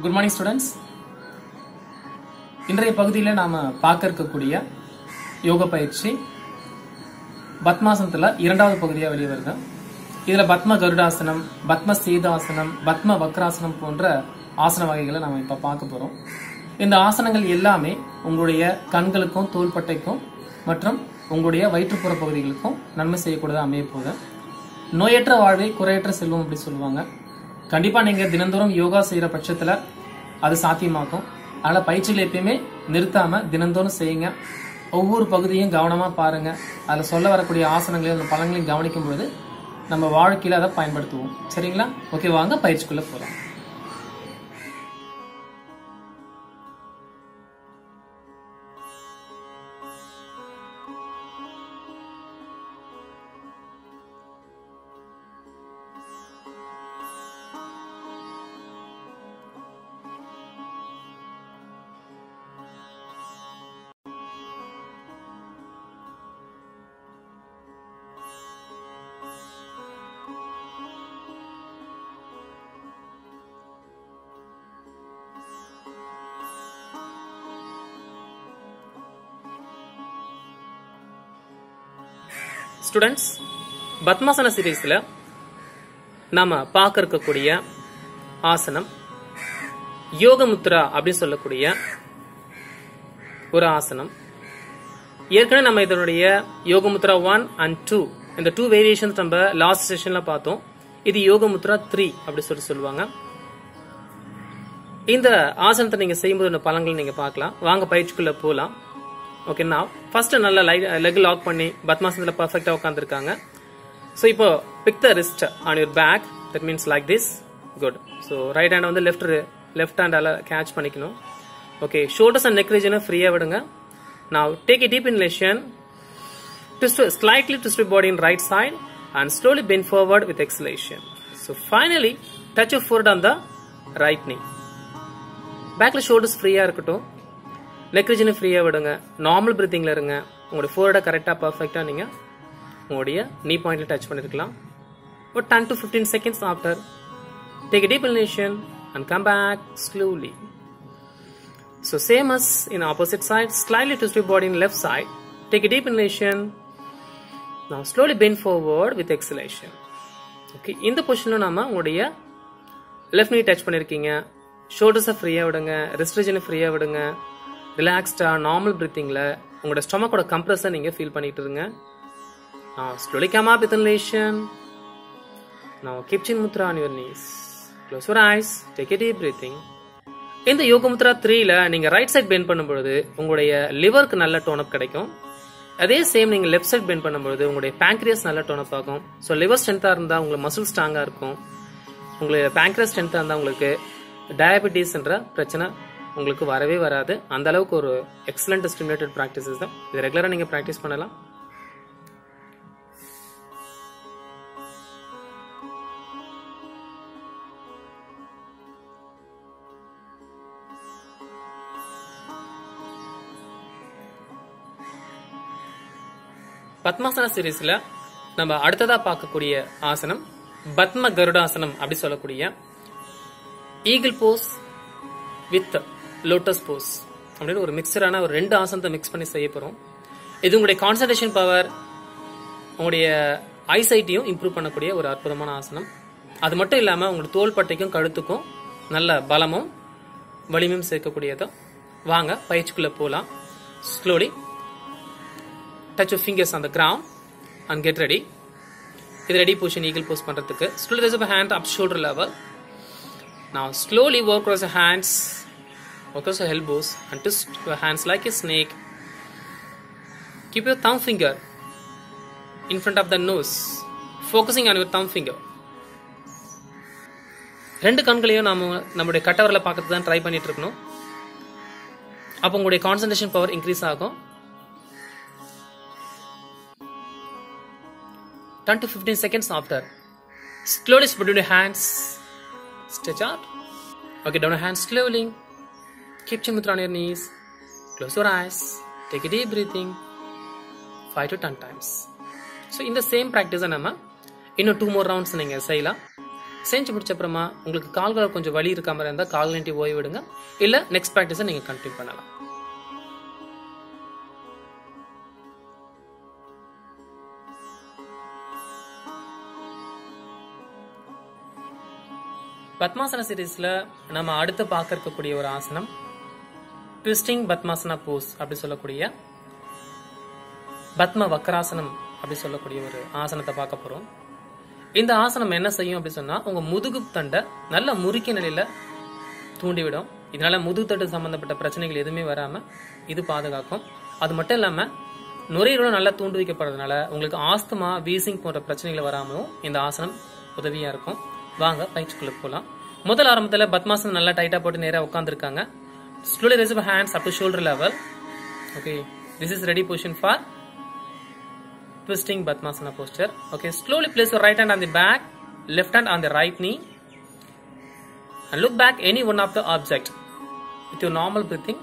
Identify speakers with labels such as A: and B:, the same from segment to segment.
A: Good morning students. இன்றைய பகுதியில் நாம பார்க்க இருக்கக்கூடிய யோக பயிற்சி பத்மாசனத்துல இரண்டாவது பகுதியா வெளியே வருது. இதுல பத்ம கருடாசனம், பத்ம சேதாசனம், பத்ம வக்ராசனம் போன்ற ஆசன வகைகளை நாம இப்ப பார்க்க போறோம். இந்த ஆசனங்கள் எல்லாமே உங்களுடைய கண்களுக்கும் தோள்பட்டைக்கும் மற்றும் உங்களுடைய வயிற்றுப்புற பகுதிகளுக்கும் நன்மை செய்யக்கூடியதாக அமைய போகுது. நோயற்ற வாழ்வை குறையற்ற செல்வம் அப்படி சொல்லுவாங்க. கண்டிப்பா நீங்க தினந்தோறும் யோகா செய்யற பட்சத்துல அது சாத்தியமாக்கும். அதனால பயிற்சிகள் எப்பயுமே நிறுத்தாம தினந்தோறும் செய்யுங்க. ஒவ்வொரு பகுதியும் கவனமா பாருங்க. அதுல சொல்ல வரக்கூடிய ஆசனங்களையும் அந்த பலன்களையும் கவனிக்கும் பொழுது நம்ம வாழ்க்கையில அதை பயன்படுத்துவோம். சரிங்களா? ஓகே, வாங்க பயிற்சிக்குள்ள போலாம். ஸ்டூடெண்ட்ஸ், பத்மாசன சீரீஸ்ல நாம பார்க்க இருக்கக்கூடிய ஆசனம் யோக முத்ரா அப்படின்னு சொல்லக்கூடிய ஒரு ஆசனம். ஏற்கனவே நம்ம இதனுடைய யோக முத்ரா 1 and 2 இந்த 2 வேரியேஷன்ஸ் நம்ம லாஸ்ட் செஷன்ல பார்த்தோம். இது யோக முத்ரா 3 அப்படி சொல்லுவாங்க. இந்த ஆசனத்தை நீங்க செய்யும்போது பலன்கள் நீங்க பார்க்கலாம். வாங்க பயிற்சிக்குள்ள போலாம். ஓகே, நான் ஃபர்ஸ்ட் நல்ல லெக் லாக் பண்ணி பத்மாசனத்துல பர்ஃபெக்ட்டா உட்கார்ந்துருக்காங்க. ஸோ இப்போ pick the wrist on your back. That means like this. Good. So right hand வந்து லெஃப்ட் ஹேண்டால கேட்ச் பண்ணிக்கணும். ஓகே, ஷோல்டர்ஸ் அண்ட் நெக் ரீஜனை ஃப்ரீயா விடுங்க. Now take a deep inhalation. Slightly twist your body in right side and slowly bend forward with exhalation. So finally touch your forehead on the right knee. பேக்ல shoulders ஃப்ரீயா இருக்கட்டும். Neck ரீஜனை ஃப்ரீயா விடுங்க. Normal பிரீத்திங்ல இருங்க. உங்களுடைய ஃபோர்ஹெட கரெக்டா பர்ஃபெக்ட்டா நீங்க உங்களுடைய நீ பாயிண்ட்ல டச் பண்ணிருக்கலாம். ஒரு 10 to 15 seconds after, take a deep inhalation and come back slowly. So same as in opposite side, slightly twist your body in left side. Take a deep inhalation. Now slowly bend forward with exhalation. Okay, இந்த பொசிஷன்ல நாம உங்களுடைய left knee touch பண்ணிருக்கீங்க. ஷோல்டர்ஸை ஃப்ரீயா விடுங்க. Wrist ரீஜனை ஃப்ரீயா விடுங்க. ரிலாக்ஸ்டா நார்மல் பிரீத்திங்ல உங்களோட ஸ்டொமக்கோட கம்ப்ரஸை நீங்க ஃபீல் பண்ணிட்டு இருங்க. Now slowly come up with inhalation. Now keep chin mudra on your knees. Close your eyes. Take a deep breathing. இந்த யோக முத்ரா 3ல நீங்க ரைட் சைட் பெண்ட் பண்ணும்போது உங்களுடைய லிவருக்கு நல்ல டோன் அப் கிடைக்கும். அதே சேம் நீங்க லெஃப்ட் சைட் பெண்ட் பண்ணும்போது உங்களுடைய பேங்க்ரியஸ் நல்ல டோன் அப் ஆகும். ஸோ லிவர் ஸ்ட்ரென்த்தா இருந்தா உங்களுக்கு மசில் ஸ்ட்ராங்கா இருக்கும். உங்களுடைய பேங்க்ரியஸ் ஸ்ட்ரென்த்தா இருந்தா உங்களுக்கு டயபெட்டிஸ்ன்ற பிரச்சனை உங்களுக்கு வரவே வராது. அந்த அளவுக்கு ஒரு எக்ஸலண்ட் ஸ்டிமுலேட்டட் பிராக்டிசஸ் தான். இது ரெகுலரா நீங்க பிராக்டிஸ் பண்ணலாம். பத்மாசன சீரீஸ்ல நம்ம அடுத்ததா பார்க்கக்கூடிய ஆசனம் பத்ம கருடாசனம் அப்படி சொல்லக்கூடிய eagle pose with lotus pose அப்படின்னு ஒரு மிக்சரான ஒரு 2 ஆசனத்தை மிக்ஸ் பண்ணி செய்ய போறோம். இது உங்களுடைய கான்சன்ட்ரேஷன் பவர், உங்களுடைய ஐசைட்டையும் இம்ப்ரூவ் பண்ணக்கூடிய ஒரு அற்புதமான ஆசனம். அது மட்டும் இல்லாம உங்களுடைய தோள்பட்டைக்கும் கழுத்துக்கும் நல்ல பலமும் வலிமையும் சேர்க்கக்கூடியது. வாங்க பயிற்சிக்குள்ள போலாம். Slowly touch your fingers on the ground and get ready. இது ரெடி பொசிஷன் ஈகிள் போஸ் பண்றதுக்கு. Slowly raise up a hand up shoulder level. Now slowly work across your hands, work across your elbows and twist your hands like a snake. Keep your thumb finger in front of the nose, focusing on your thumb finger. ரெண்டு கண்களையும் நம்மளுடைய கட்டவரல பார்க்கறது தான் try பண்ணிட்டு இருக்கணும். அப்போ உங்களுடைய concentration power increase ஆகும். 10 to 15 seconds after, slowly spread your hands, stretch out. Okay, down your hands slowly. Keep chin mudra on your knees. Close your eyes. Take a deep breathing. 5 to 10 times. So in the same practice, நம்ம இன்னும் 2 more rounds நீங்க செய்யலாம். செஞ்சு முடிச்ச அப்புறமா உங்களுக்கு கால்கள் கொஞ்சம் வலி இருக்க மாதிரி இருந்தால் கால் நீட்டி ஓய்வு விடுங்க. இல்லை நெக்ஸ்ட் ப்ராக்டிஸை நீங்கள் கண்டினியூ பண்ணலாம். பத்மாசன சீரீஸ்ல நம்ம அடுத்து பார்க்க இருக்கக்கூடிய ஒரு ஆசனம் ட்விஸ்டிங் பத்மாசனா போஸ் அப்படி சொல்லக்கூடிய பத்ம வக்கராசனம் அப்படி சொல்லக்கூடிய ஒரு ஆசனத்தை பார்க்க போறோம். இந்த ஆசனம் என்ன செய்யும் அப்படி சொன்னா உங்க முதுகு தண்டை நல்ல முறுக்கிய நிலையில தூண்டிவிடும். இதனால முதுகு தண்டு சம்பந்தப்பட்ட பிரச்சனைகள் எதுவுமே வராம இது பாதுகாக்கும். அது மட்டும் இல்லாம நுரையீரலும் நல்லா தூண்டு வைக்கப்படுறதுனால உங்களுக்கு ஆஸ்துமா, வீசிங் போன்ற பிரச்சனைகள் வராமலும் இந்த ஆசனம் உதவியா இருக்கும். வாங்க பயிற்சிக்குள்ள போலாம். முதல் ஆரம்பத்துல பத்மாசனம் நல்லா டைட்டா போட்டு நேரா உட்கார்ந்துருக்காங்க. Slowly raise your hands up to shoulder level. Okay, this is ready position for twisting Padmasana posture. Okay, slowly place your right hand on the back, left hand on the right knee, and look back any one of the object with your normal breathing.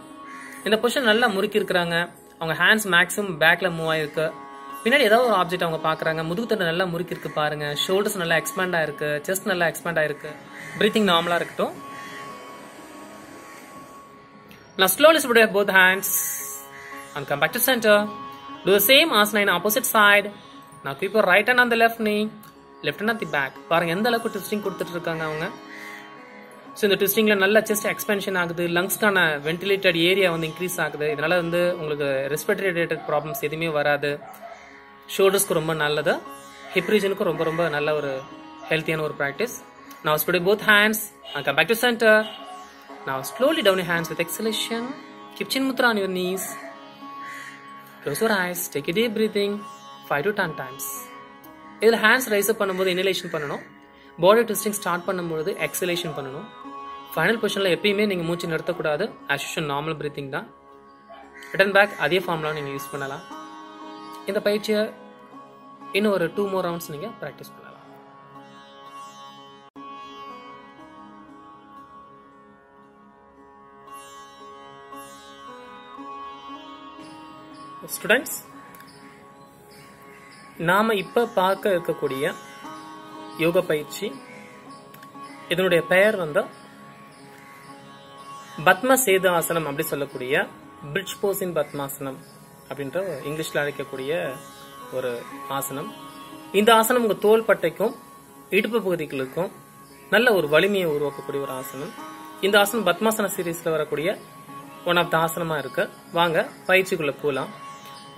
A: இந்த position நல்லா முறுக்கி இருக்காங்க. அவங்க hands maximum பேக்ல move ஆயிருக்கு. பின்னாடி ஏதாவது ஒரு ஆப்ஜெக்ட் அவங்க பாக்குறாங்க. முதுகு தண்டு நல்லா முறுக்கி இருக்கு பாருங்க. ஷோல்டர்ஸ் நல்லா எக்ஸ்பேண்ட் ஆயிருக்கு. செஸ்ட் நல்லா எக்ஸ்பேண்ட் ஆயிருக்கு. பிரீத்திங் நார்மலா இருக்கட்டும். Now slowly spread out both hands and come back to center. Do the same asana in opposite side. Now keep your right hand on the left knee, left hand on the back. பாருங்க எந்த அளவுக்கு twisting கொடுத்துட்டு இருக்காங்க அவங்க. So இந்த ட்விஸ்டிங்ல நல்ல chest எக்ஸ்பென்ஷன் ஆகுது. லங்ஸ்க்கான ventilated area வந்து இன்க்ரீஸ் ஆகுது. இதனால வந்து உங்களுக்கு ரெஸ்பிரேட்டரி ரிலேட்டட் ப்ராப்ளம்ஸ் எதுவுமே வராது. ஷோல்டர்ஸ்க்கு ரொம்ப நல்லது. ஹிப் ரீஜனுக்கும் ரொம்ப ரொம்ப நல்ல ஒரு ஹெல்த்தியான ஒரு practice. Now spread both hands and come back to center. Now slowly down your hands with exhalation. Keep chin mudra on your knees. Close your eyes. Take a deep breathing. 5 to 10 times. இதில் hands raise அப் பண்ணும்போது inhalation பண்ணணும். பாடி twisting start பண்ணும்போது exhalation பண்ணணும். Final பொசிஷனில் எப்பயுமே நீங்கள் மூச்சு நிறுத்தக்கூடாது. As usual normal breathing தான். ரிட்டர்ன் பேக் அதே ஃபார்ம்லாம் நீங்கள் யூஸ் பண்ணலாம். இந்த பயிற்சியை இன்னும் ஒரு 2 more rounds நீங்கள் ப்ராக்டிஸ் பண்ணலாம். ஸ்டூடெண்ட்ஸ், நாம இப்ப பார்க்க இருக்கக்கூடிய யோக பயிற்சி இதனுடைய பெயர் வந்து பத்ம சேதாசனம் அப்படி சொல்லக்கூடிய பிரிட்ஜ் போஸ் இன் பத்மாசனம் அப்படின்ற இங்கிலீஷ்ல அழைக்கக்கூடிய ஒரு ஆசனம். இந்த ஆசனம் உங்க தோள் பட்டைக்கும் இடுப்பு பகுதிகளுக்கும் நல்ல ஒரு வலிமையை உருவாக்கக்கூடிய ஒரு ஆசனம். இந்த ஆசனம் பத்மாசன சீரீஸ்ல வரக்கூடிய ஒன் ஆஃப் த ஆசனமா இருக்கு. வாங்க பயிற்சிக்குள்ள போலாம்.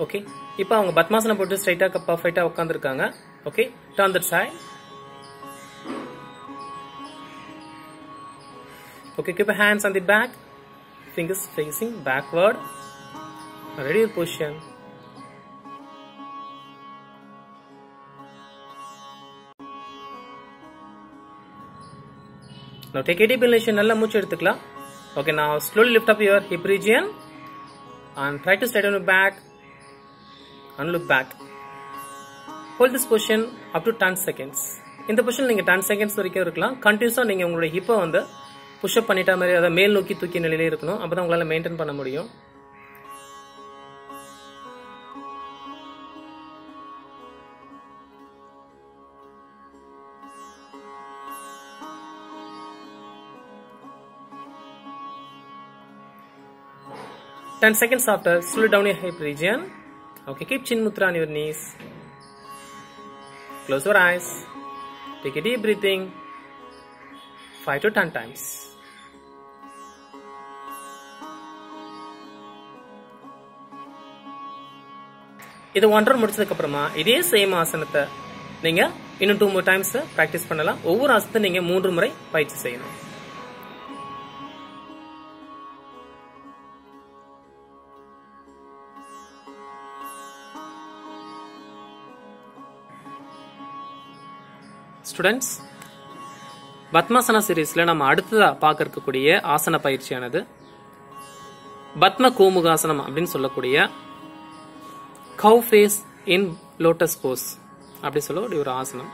A: ஓகே, இப்போ அவங்க பத்மாசனம் போட்டு ஸ்ட்ரைட்டா பர்ஃபெக்ட்டா உட்கார்ந்துருக்காங்க. Okay, turn that side. Okay, keep your hands on the back, fingers facing backward. Ready your position. Now take a deep inhalation. Nalla moochu eduthukala. Okay, now slowly lift up your hip region and try to straighten your back and look back. Hold this position up to 10 seconds. இந்த position நீங்க 10 seconds வரைக்கும் இருக்கலாம். கண்டினியூஸா நீங்க உங்களுடைய ஹிப்பை வந்து push up பண்ணிட்ட மாதிரி அதை மேல் நோக்கி தூக்கி நிலையிலே இருக்கணும். அப்பதான் உங்களால மெயின்டைன் பண்ண முடியும். Ten seconds after, slow down your hip region. Okay, keep chin mudra on your knees. Close your eyes. Take a deep breathing. 5 to 10 times. இது 1 hour முடிச்சதுக்கு அப்புறமா இதே சேம் ஆசனத்தை நீங்க இன்னும் 2 more times பிராக்டிஸ் பண்ணலாம். ஒவ்வொரு ஆசனத்தை நீங்க 3 முறை பயிற்சி செய்யணும். ஸ்டூடெண்ட்ஸ், பத்மாசனா சீரீஸ்ல நம்ம அடுத்ததா பார்க்க இருக்கக்கூடிய ஆசன பயிற்சியானது பத்ம கோமுகாசனம் அப்படின்னு சொல்லக்கூடிய கவ் ஃபேஸ் இன் லோட்டஸ் போஸ் அப்படி சொல்லக்கூடிய ஒரு ஆசனம்.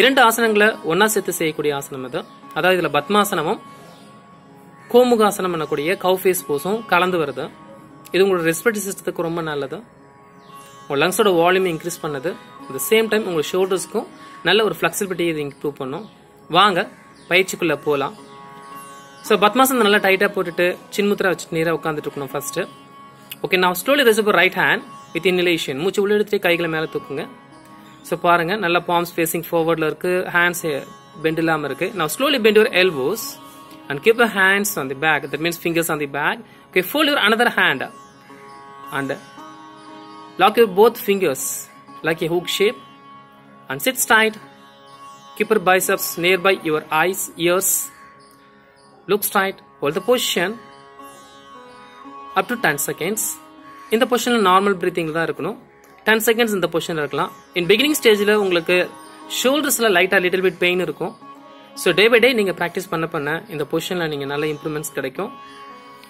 A: 2 ஆசனங்களை ஒன்னா சேர்த்து செய்யக்கூடிய ஆசனம் அது. அதாவது இதுல பத்மாசனமும் கோமுகாசனம் பண்ணக்கூடிய கவ் ஃபேஸ் போஸும் கலந்து வருது. இது உங்களோட ரெஸ்பிரேட்டரி சிஸ்டத்துக்கு ரொம்ப நல்லது. உங்க லங்ஸோட வால்யூம் இன்க்ரீஸ் பண்ணுது. அட் த சேம் டைம் உங்க ஷோல்டர்ஸ்க்கும் நல்ல ஒரு ஃபிளெக்சிபிலிட்டி இது இம்ப்ரூவ் பண்ணும். வாங்க பயிற்சிக்குள்ள போலாம். ஸோ பத்மாசனம் நல்லா டைட்டா போட்டுட்டு சின்முத்ரா வச்சுட்டு நேராக உட்காந்துட்டு இருக்கணும் ஃபர்ஸ்ட். ஓகே, நான் slowly rice up right hand with inhalation. மூச்சு உள்ள எடுத்து கைகளை மேலே தூக்குங்க. ஸோ பாருங்க, நல்லா பாம்ஸ் ஃபேசிங் ஃபார்வர்ட்ல இருக்கு, ஹேண்ட்ஸ் பெண்ட் இல்லாம இருக்கு. Now slowly bend your elbows and keep your hands on the back. That means fingers on the back. Okay, fold your another hand and lock your both fingers like a hook shape and sit straight. Keep your biceps nearby your eyes, ears. Look straight. Hold the position up to 10 seconds. இந்த பொசிஷன்ல normal breathing தான் இருக்கணும். 10 seconds இந்த பொசிஷன்ல இருக்கலாம். இன் beginning ஸ்டேஜ்ல உங்களுக்கு ஷோல்டர்ஸ்ல லைட்டா லிட்டில் பிட் பெயின் இருக்கும். ஸோ டே பை டே நீங்க ப்ராக்டிஸ் பண்ண இந்த பொசிஷன்ல நீங்க நல்ல இம்ப்ரூவ்மெண்ட்ஸ் கிடைக்கும்.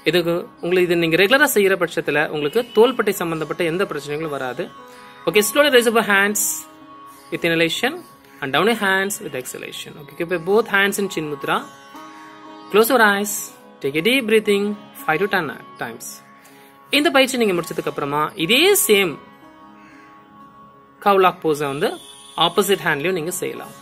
A: இதுக்கு உங்களுக்கு இது நீங்க ரெகுலரா செய்யற பட்சத்துல உங்களுக்கு தோள்பட்டை சம்பந்தப்பட்ட எந்த பிரச்சனைகளும் வராது. Okay, slowly rice up hands with inhalation and down your hands with exhalation. Okay, keep both hands in chin mudra. Close your eyes. Take a deep breathing 5 to 10 times. இந்த பயிற்சி நீங்க முடிச்சதுக்கு அப்புறமா இதே சேம் cow lock pose வந்து opposite ஹேண்ட்லயும் நீங்க செய்யலாம்.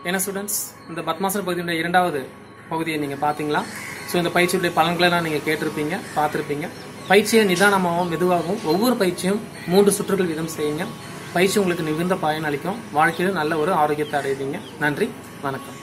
A: என்ன ஸ்டூடெண்ட்ஸ், இந்த பத்மாசன பகுதியுடைய இரண்டாவது பகுதியை நீங்க பாத்தீங்களா? ஸோ இந்த பயிற்சியுடைய பலன்களெல்லாம் நீங்க கேட்டிருப்பீங்க, பார்த்திருப்பீங்க. பயிற்சியை நிதானமாகவும் மெதுவாகவும் ஒவ்வொரு பயிற்சியும் 3 சுற்றுகள் வீதம் செய்யுங்க. பயிற்சி உங்களுக்கு மிகுந்த பயன் அளிக்கும். வாழ்க்கையில் நல்ல ஒரு ஆரோக்கியத்தை அடைவீங்க. நன்றி, வணக்கம்.